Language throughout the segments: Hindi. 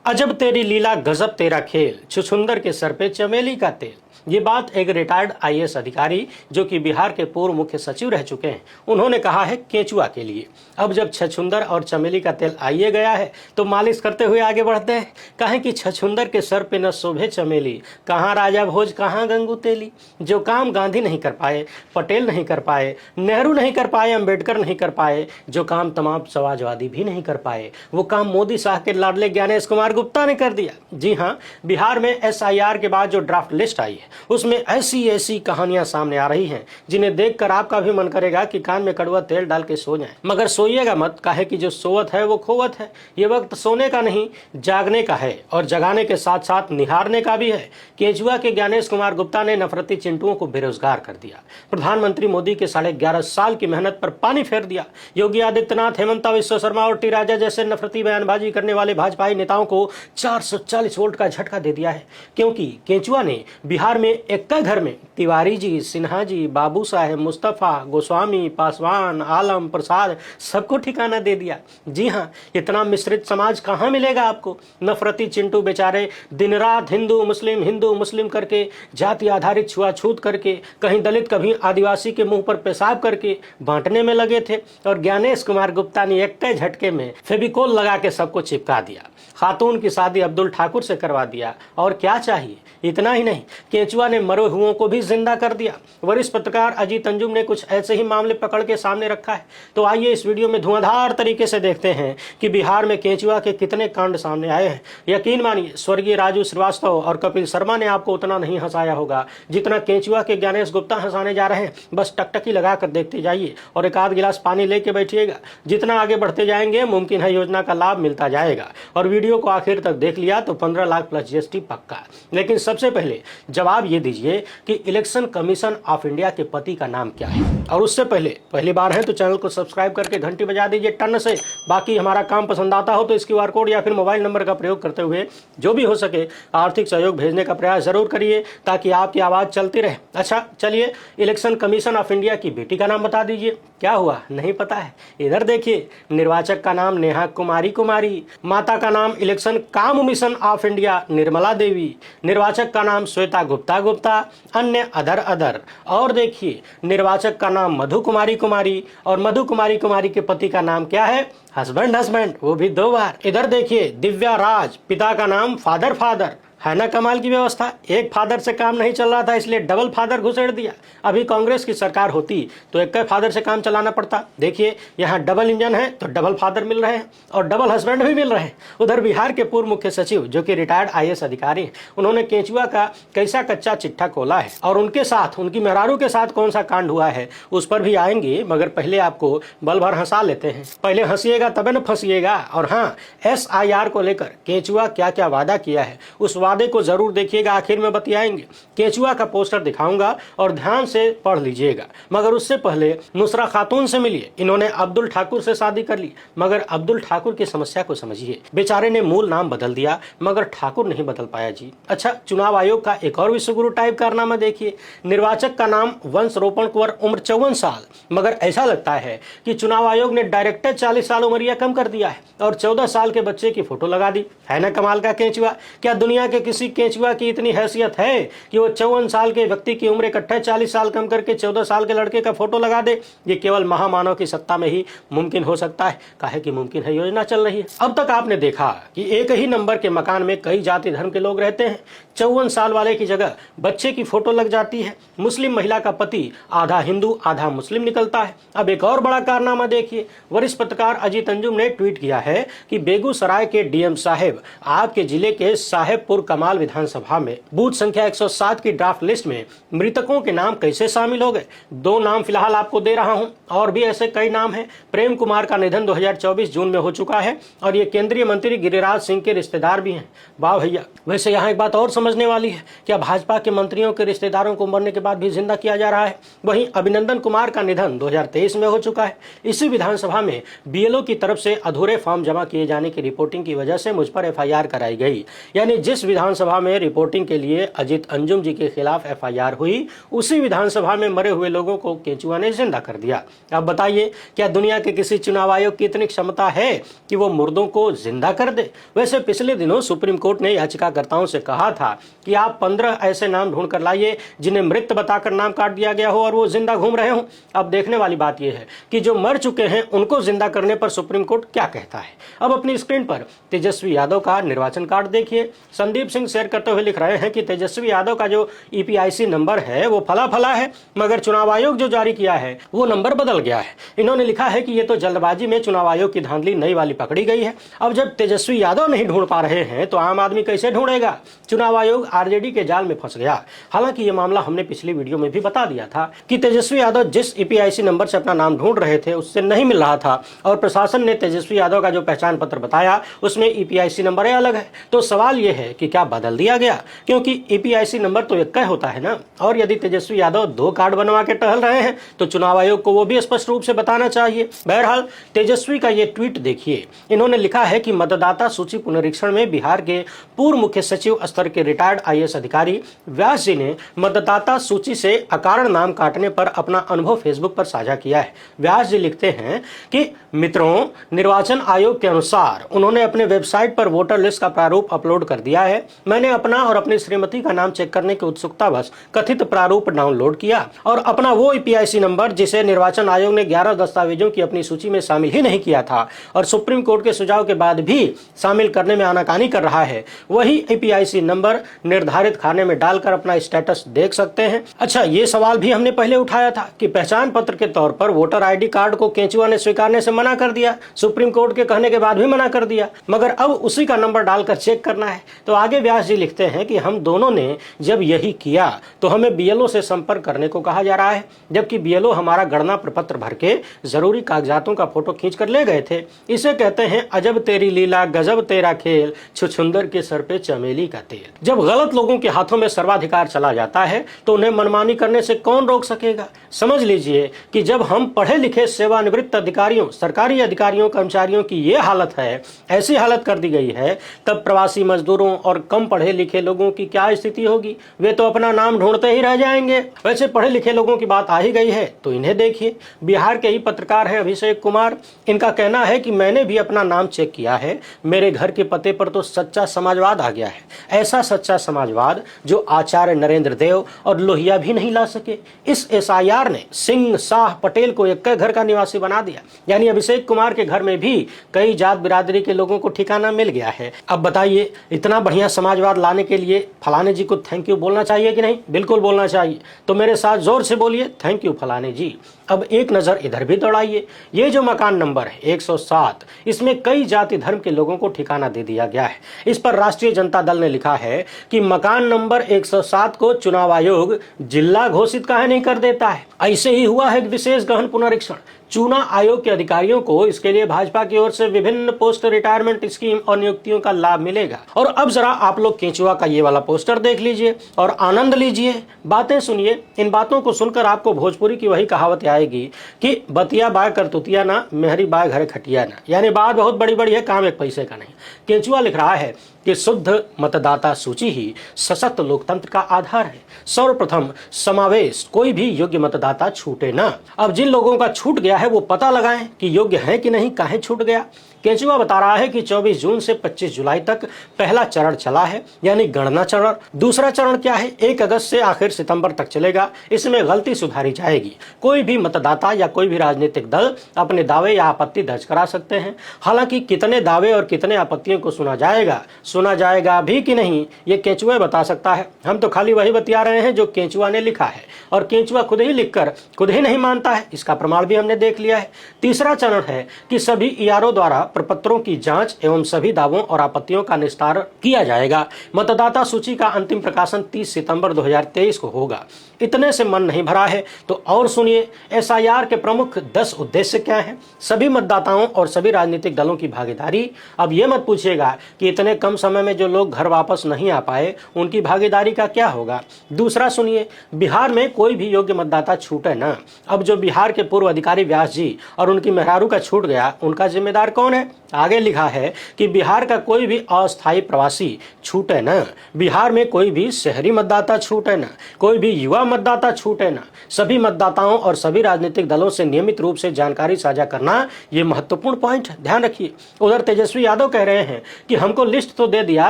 अजब तेरी लीला गजब तेरा खेल, छुछुंदर के सर पे चमेली का तेल। ये बात एक रिटायर्ड आईएएस अधिकारी जो कि बिहार के पूर्व मुख्य सचिव रह चुके हैं, उन्होंने कहा है केचुआ के लिए। अब जब छछुंदर और चमेली का तेल आइए गया है तो मालिश करते हुए आगे बढ़ते हैं। कहें कि छछुंदर के सर पे न शोभे चमेली, कहाँ राजा भोज कहाँ गंगू तेली। जो काम गांधी नहीं कर पाए, पटेल नहीं कर पाए, नेहरू नहीं कर पाए, अंबेडकर नहीं कर पाए, जो काम तमाम समाजवादी भी नहीं कर पाए, वो काम मोदी शाह के लाडले ज्ञानेश कुमार गुप्ता ने कर दिया। जी हाँ, बिहार में एसआईआर के बाद जो ड्राफ्ट लिस्ट आई है उसमें ऐसी ऐसी कहानियां सामने आ रही हैं जिन्हें देखकर आपका भी मन करेगा कि कान में कड़वा तेल डाल के सो जाएं। मगर सोइएगा मत, काहे कि जो सोवत है वो खोवत है। ये वक्त सोने का नहीं, जागने का है, और जगाने के साथ साथ निहारने का भी है। केजुआ के ज्ञानेश कुमार गुप्ता ने नफरती चिंटुओं को बेरोजगार कर दिया। प्रधानमंत्री मोदी के 11.5 साल की मेहनत पर पानी फेर दिया। योगी आदित्यनाथ, हेमंत बिस्वा शर्मा और टी राजा जैसे नफरती बयानबाजी करने वाले भाजपाई नेताओं को 440 वोल्ट का झटका दे दिया है, क्योंकि केचुआ ने बिहार में एक घर में तिवारी जी, सिन्हा जी, बाबू साहेब, मुस्तफा, गोस्वामी, पासवान, आलम, प्रसाद सबको ठिकाना दे दिया। जी हाँ, इतना मिश्रित समाज कहाँ मिलेगा आपको। नफरती चिंटू बेचारे दिन रात हिंदू मुस्लिम करके, जाति आधारित छुआछूत करके, कहीं दलित कभी आदिवासी के मुंह पर पेशाब करके बांटने में लगे थे, और ज्ञानेश कुमार गुप्ता ने एक झटके में फेविकोल लगा के सबको चिपका दिया। खातून की शादी अब्दुल ठाकुर से करवा दिया, और क्या चाहिए। इतना ही नहीं, केचुआ ने मरे हुओं को भी जिंदा कर दिया। वरिष्ठ पत्रकार अजीत अंजुम ने कुछ ऐसे ही मामले पकड़ के सामने रखा है। तो आइए इस वीडियो में धुआंधार तरीके से देखते हैं कि बिहार में केचुआ के कितने कांड सामने आए हैं। यकीन मानिए, स्वर्गीय राजू श्रीवास्तव और कपिल शर्मा ने आपको उतना नहीं हंसाया होगा जितना केचुआ के ज्ञानेश गुप्ता हंसाने जा रहे हैं। बस टकटकी लगा कर देखते जाइए और एक आध गिलास पानी लेके बैठिएगा। जितना आगे बढ़ते जाएंगे मुमकिन है योजना का लाभ मिलता जाएगा। और वीडियो को आखिर तक देख लिया तो 15 लाख प्लस जीएसटी पक्का। लेकिन सबसे पहले जवाब ये दीजिए कि इलेक्शन कमीशन ऑफ इंडिया के पति का नाम क्या है। और उससे पहले पहली बार है तो चैनल को सब्सक्राइब करके घंटी बजा दीजिए टन से। बाकी हमारा काम पसंद आता हो तो इस क्यूआर कोड या फिर मोबाइल नंबर का प्रयोग करते हुए जो भी हो सके आर्थिक सहयोग भेजने का प्रयास जरूर करिए ताकि आपकी आवाज चलती रहे। अच्छा चलिए, इलेक्शन कमीशन ऑफ इंडिया की बेटी का नाम बता दीजिए। क्या हुआ, नहीं पता है? इधर देखिए, निर्वाचक का नाम नेहा कुमारी, माता का नाम इलेक्शन काम mission of India Nirmala Devi, निर्वाचक का नाम श्वेता गुप्ता, अन्य अदर। और देखिए, निर्वाचक का नाम मधु कुमारी, और मधु कुमारी के पति का नाम क्या है? हस्बैंड, वो भी 2 बार। इधर देखिए, दिव्या राज, पिता का नाम फादर। है ना कमाल की व्यवस्था। एक फादर से काम नहीं चल रहा था इसलिए डबल फादर घुसेड़ दिया। अभी कांग्रेस की सरकार होती तो एक फादर से काम चलाना पड़ता। देखिए, यहाँ डबल इंजन है तो डबल फादर मिल रहे हैं और डबल हस्बैंड भी मिल रहे हैं। उधर बिहार के पूर्व मुख्य सचिव जो कि रिटायर्ड आईएएस अधिकारी हैं, उन्होंने केचुआ का कैसा कच्चा चिट्ठा खोला है और उनके साथ, उनकी मेहरारू के साथ कौन सा कांड हुआ है उस पर भी आएंगे। मगर पहले आपको बल भर हंसा लेते हैं। पहले हंसिएगा तबे न फंसिएगा। और हाँ, एसआईआर को लेकर केचुआ क्या क्या वादा किया है उस वादे को जरूर देखिएगा, आखिर में बतियाएंगे। केचुआ का पोस्टर दिखाऊंगा और ध्यान से पढ़ लीजिएगा। मगर उससे पहले नुसरा खातून से मिलिए। इन्होंने अब्दुल ठाकुर से शादी कर ली, मगर अब्दुल ठाकुर की समस्या को समझिए। बेचारे ने मूल नाम बदल दिया मगर ठाकुर नहीं बदल पाया जी। अच्छा, चुनाव आयोग का एक और विश्वगुरु टाइप कारनामा देखिए। निर्वाचक का नाम वंश रोपण कुंवर, उम्र 54 साल। मगर ऐसा लगता है कि चुनाव आयोग ने डायरेक्टर 40 साल उमरिया कम कर दिया है और 14 साल के बच्चे की फोटो लगा दी। है ना कमाल का केचुआ। क्या दुनिया के किसी केचुआ की इतनी हैसियत है कि वो 54 साल के व्यक्ति की उम्र इकट्ठे 40 साल कम करके 14 साल के लड़के का फोटो लगा दे? ये केवल महामानव की सत्ता में ही मुमकिन हो सकता है। काहे कि मुमकिन है, योजना चल रही है। अब तक आपने देखा कि एक ही नंबर के मकान में कई जाति धर्म के लोग रहते हैं। 54 साल वाले की जगह बच्चे की फोटो लग जाती है। मुस्लिम महिला का पति आधा हिंदू आधा मुस्लिम निकलता है। अब एक और बड़ा कारनामा देखिए। वरिष्ठ पत्रकार अजीत अंजुम ने ट्वीट किया है कि बेगूसराय के डीएम साहेब आपके जिले के साहेबपुर कमाल विधानसभा में बूथ संख्या 107 की ड्राफ्ट लिस्ट में मृतकों के नाम कैसे शामिल हो गए। 2 नाम फिलहाल आपको दे रहा हूं, और भी ऐसे कई नाम हैं। प्रेम कुमार का निधन 2024 जून में हो चुका है और ये केंद्रीय मंत्री गिरिराज सिंह के रिश्तेदार भी हैं। वाह भैया। वैसे यहाँ एक बात और समझने वाली है, क्या भाजपा के मंत्रियों के रिश्तेदारों को मरने के बाद भी जिंदा किया जा रहा है। वहीं अभिनंदन कुमार का निधन 2023 में हो चुका है। इसी विधानसभा में बीएलओ की तरफ से अधूरे फॉर्म जमा किए जाने की रिपोर्टिंग की वजह से मुझ पर एफआईआर कराई गई। यानी जिस विधानसभा में रिपोर्टिंग के लिए अजित अंजुम जी के खिलाफ एफआईआर हुई, उसी विधानसभा में मरे हुए लोगों को केंचुआ ने जिंदा कर दिया। अब बताइए, क्या दुनिया के किसी चुनाव आयोग की इतनी क्षमता है कि वो मुर्दों को जिंदा कर दे? वैसे पिछले दिनों सुप्रीम कोर्ट ने याचिकाकर्ताओं से कहा था कि आप 15 ऐसे नाम ढूंढ कर लाइए जिन्हें मृत बताकर नाम काट दिया गया हो और वो जिंदा घूम रहे हो। अब देखने वाली बात यह है कि जो मर चुके हैं उनको जिंदा करने पर सुप्रीम कोर्ट क्या कहता है। अब अपनी स्क्रीन पर तेजस्वी यादव का निर्वाचन कार्ड देखिए। संदीप सिंह शेयर करते हुए लिख रहे हैं कि तेजस्वी यादव का जो ईपीआईसी नंबर है वो फला फला है, मगर चुनाव आयोग जो जारी किया है वो नंबर बदल गया है। इन्होंने लिखा है कि ये तो जल्दबाजी में चुनाव आयोग की धांधली नई वाली पकड़ी गई है। अब जब तेजस्वी यादव नहीं ढूंढ पा रहे हैं तो आम आदमी कैसे ढूंढेगा? चुनाव आयोग आरजेडी के जाल में फंस गया। हालांकि ये मामला हमने पिछली वीडियो में भी बता दिया था कि तेजस्वी यादव जिस ईपीआईसी नंबर से अपना नाम ढूंढ रहे थे उससे नहीं मिल रहा था और प्रशासन ने तेजस्वी यादव का जो पहचान पत्र बताया उसमें ईपीआईसी नंबर अलग है। तो सवाल यह है कि क्या बदल दिया गया? क्योंकि ईपीआईसी नंबर तो एक होता है ना। और यदि तेजस्वी यादव 2 कार्ड बनवा के टहल रहे हैं तो चुनाव आयोग को वो भी स्पष्ट रूप से बताना चाहिए। बहरहाल तेजस्वी का ये ट्वीट देखिए। इन्होंने लिखा है कि मतदाता सूची पुनरीक्षण में बिहार के पूर्व मुख्य सचिव स्तर के रिटायर्ड आईएएस अधिकारी व्यास जी ने मतदाता सूची से अकारण नाम काटने पर अपना अनुभव फेसबुक पर साझा किया है। व्यास जी लिखते हैं कि मित्रों, निर्वाचन आयोग के अनुसार उन्होंने अपने वेबसाइट पर वोटर लिस्ट का प्रारूप अपलोड कर दिया है। मैंने अपना और अपनी श्रीमती का नाम चेक करने की उत्सुकतावश कथित प्रारूप डाउनलोड किया और अपना वो ईपीआईसी नंबर जिसे निर्वाचन आयोग ने 11 दस्तावेजों की अपनी सूची में शामिल ही नहीं किया था और सुप्रीम कोर्ट के सुझाव के बाद भी शामिल करने में आनाकानी कर रहा है, वही ईपीआईसी नंबर निर्धारित खाने में डालकर अपना स्टेटस देख सकते हैं। अच्छा, ये सवाल भी हमने पहले उठाया था कि पहचान पत्र के तौर पर वोटर आईडी कार्ड को केंचुआ ने स्वीकारने से मना कर दिया। सुप्रीम कोर्ट के कहने के बाद भी मना कर दिया, मगर अब उसी का नंबर डालकर चेक करना है। तो आगे व्यास जी लिखते हैं कि हम दोनों ने जब यही किया तो हमें बीएलओ से संपर्क करने को कहा जा रहा है, जबकि बीएलओ हमारा गणना प्रपत्र भर के जरूरी कागजातों का फोटो खींच कर ले गए थे। इसे कहते हैं अजब तेरी लीला गजब तेरा खेल, छुछुंदर के सर पे चमेली का तेल। जब गलत लोगों के हाथों में सर्वाधिकार चला जाता है तो उन्हें मनमानी करने से कौन रोक सकेगा? समझ लीजिए कि जब हम पढ़े लिखे सेवानिवृत्त अधिकारियों, सरकारी अधिकारियों, कर्मचारियों की ये हालत है, ऐसी हालत कर दी गई है, तब प्रवासी मजदूरों और कम पढ़े लिखे लोगों की क्या स्थिति होगी? वे तो अपना नाम ढूंढते ही रह जाएंगे। वैसे पढ़े लिखे लोगों की बात आ ही गई है तो इन्हें देखिए। बिहार के ही पत्रकार हैं अभिषेक कुमार। इनका कहना है कि मैंने भी अपना नाम चेक किया है, मेरे घर के पते पर तो सच्चा समाजवाद आ गया है। ऐसा सच्चा समाजवाद जो आचार्य नरेंद्र देव और लोहिया भी नहीं ला सके। इस एसआईआर ने सिंह, शाह, पटेल को एक घर का निवासी बना दिया। यानी अभिषेक कुमार के घर में भी कई जात बिरादरी के लोगों को ठिकाना मिल गया है। अब बताइए, इतना बढ़िया समाजवाद लाने के लिए फलाने जी को थैंक यू बोलना चाहिए कि नहीं? बिल्कुल बोलना चाहिए। तो मेरे साथ जोर से बोलिए, थैंक यू फलाने जी। अब एक नजर इधर भी दौड़ाइए। ये जो मकान नंबर है 107, इसमें कई जाति धर्म के लोगों को ठिकाना दे दिया गया है। इस पर राष्ट्रीय जनता दल ने लिखा है कि मकान नंबर 107 को चुनाव आयोग जिला घोषित काहे नहीं कर देता है? ऐसे ही हुआ है विशेष गहन पुनरीक्षण। चुनाव आयोग के अधिकारियों को इसके लिए भाजपा की ओर से विभिन्न पोस्ट रिटायरमेंट स्कीम और नियुक्तियों का लाभ मिलेगा। और अब जरा आप लोग केंचुआ का ये वाला पोस्टर देख लीजिए और आनंद लीजिए, बातें सुनिए। इन बातों को सुनकर आपको भोजपुरी की वही कहावत आएगी कि बतिया बाय करतुतिया ना, मेहरी बाय घर खटिया ना। यानी बात बहुत बड़ी बड़ी है, काम एक पैसे का नहीं। केंचुआ लिख रहा है कि शुद्ध मतदाता सूची ही सशक्त लोकतंत्र का आधार है। सर्वप्रथम समावेश, कोई भी योग्य मतदाता छूटे ना। अब जिन लोगों का छूट गया है वो पता लगाएं कि योग्य है कि नहीं, काहे छूट गया। केंचुआ बता रहा है कि 24 जून से 25 जुलाई तक पहला चरण चला है, यानी गणना चरण। दूसरा चरण क्या है? 1 अगस्त से आखिर सितंबर तक चलेगा। इसमें गलती सुधारी जाएगी। कोई भी मतदाता या कोई भी राजनीतिक दल अपने दावे या आपत्ति दर्ज करा सकते हैं। हालांकि कितने दावे और कितने आपत्तियों को सुना जाएगा भी कि नहीं, ये केंचुआ बता सकता है। हम तो खाली वही बतिया रहे हैं जो केंचुआ ने लिखा है, और केंचुआ खुद ही लिखकर खुद ही नहीं मानता है। इसका प्रमाण भी हमने देख लिया है। तीसरा चरण है कि सभी ईआरओ द्वारा प्रपत्रों की जांच एवं सभी दावों और आपत्तियों का निस्तारण किया जाएगा। मतदाता सूची का अंतिम प्रकाशन 30 सितंबर 2023 को होगा। इतने से मन नहीं भरा है तो और सुनिए, एसआईआर के प्रमुख 10 उद्देश्य क्या हैं? सभी मतदाताओं और सभी राजनीतिक दलों की भागीदारी। अब ये मत पूछिएगा कि इतने कम समय में जो लोग घर वापस नहीं आ पाए उनकी भागीदारी का क्या होगा। दूसरा सुनिए, बिहार में कोई भी योग्य मतदाता छूटे ना। अब जो बिहार के पूर्व अधिकारी व्यास जी और उनकी मेहरारू का छूट गया, उनका जिम्मेदार कौन है? आगे लिखा है कि बिहार का कोई भी अस्थायी प्रवासी छूटे न, बिहार में कोई भी शहरी मतदाता छूटे न, कोई भी युवा मतदाता छूटे न। सभी मतदाताओं और सभी राजनीतिक दलों से नियमित रूप से जानकारी साझा करना ये महत्वपूर्ण पॉइंट है, ध्यान रखिए। उधर तेजस्वी यादव कह रहे हैं कि हमको लिस्ट तो दे दिया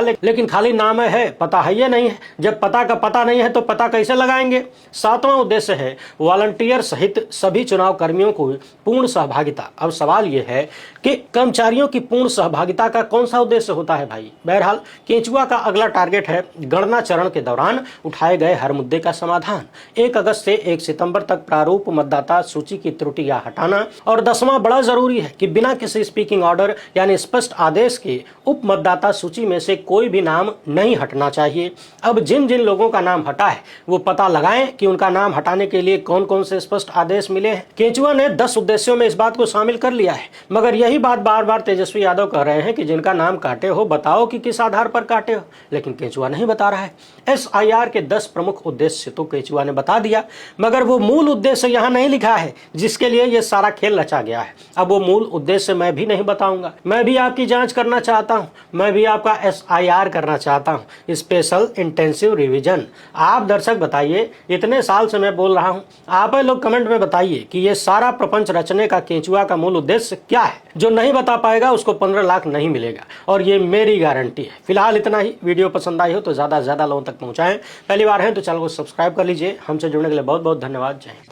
लेकिन खाली नाम है, पता है ये नहीं है। जब पता का पता नहीं है तो पता कैसे लगाएंगे। 7वां उद्देश्य है वॉलंटियर सहित सभी चुनाव कर्मियों को पूर्ण सहभागिता। अब सवाल यह है कि कर्मचारियों की पूर्ण सहभागिता का कौन सा उद्देश्य होता है भाई। बहरहाल केंचुआ का अगला टारगेट है गणना चरण के दौरान उठाए गए हर मुद्दे का समाधान। 1 अगस्त से 1 सितंबर तक प्रारूप मतदाता सूची की त्रुटियां हटाना। और 10वां बड़ा जरूरी है कि बिना किसी स्पीकिंग ऑर्डर यानी स्पष्ट आदेश के उप मतदाता सूची में से कोई भी नाम नहीं हटना चाहिए। अब जिन जिन लोगों का नाम हटा है वो पता लगाएं कि उनका नाम हटाने के लिए कौन कौन से स्पष्ट आदेश मिले हैं। केंचुआ ने 10 उद्देश्यों में इस बात को शामिल कर लिया है, मगर यही बात बार बार तेजस्वी यादव कह रहे हैं कि जिनका नाम काटे हो बताओ कि किस आधार पर काटे हो, लेकिन केंचुआ नहीं बता रहा है। SIR के 10 प्रमुख उद्देश्य तो केंचुआ ने बता दिया, मगर वो मूल उद्देश्य यहाँ नहीं लिखा है जिसके लिए ये सारा खेल रचा गया है। अब वो मूल उद्देश्य मैं भी नहीं बताऊंगा। मैं भी आपकी जांच करना चाहता हूं, मैं भी आपका SIR करना चाहता हूं, स्पेशल इंटेंसिव रिवीजन। आप दर्शक बताइए, इतने साल से मैं बोल रहा हूं, आप लोग कमेंट में बताइए कि ये सारा प्रपंच रचने का केंचुआ का मूल उद्देश्य क्या है। जो नहीं बता पाएगा उसको 15 लाख नहीं मिलेगा, और ये मेरी गारंटी है। फिलहाल इतना ही। वीडियो पसंद आई हो तो ज्यादा से ज्यादा लोगों तक पहुंचाएं। पहली बार है तो चैनल को सब्सक्राइब कर लीजिए। हमसे जुड़ने के लिए बहुत बहुत धन्यवाद। जय हिंद।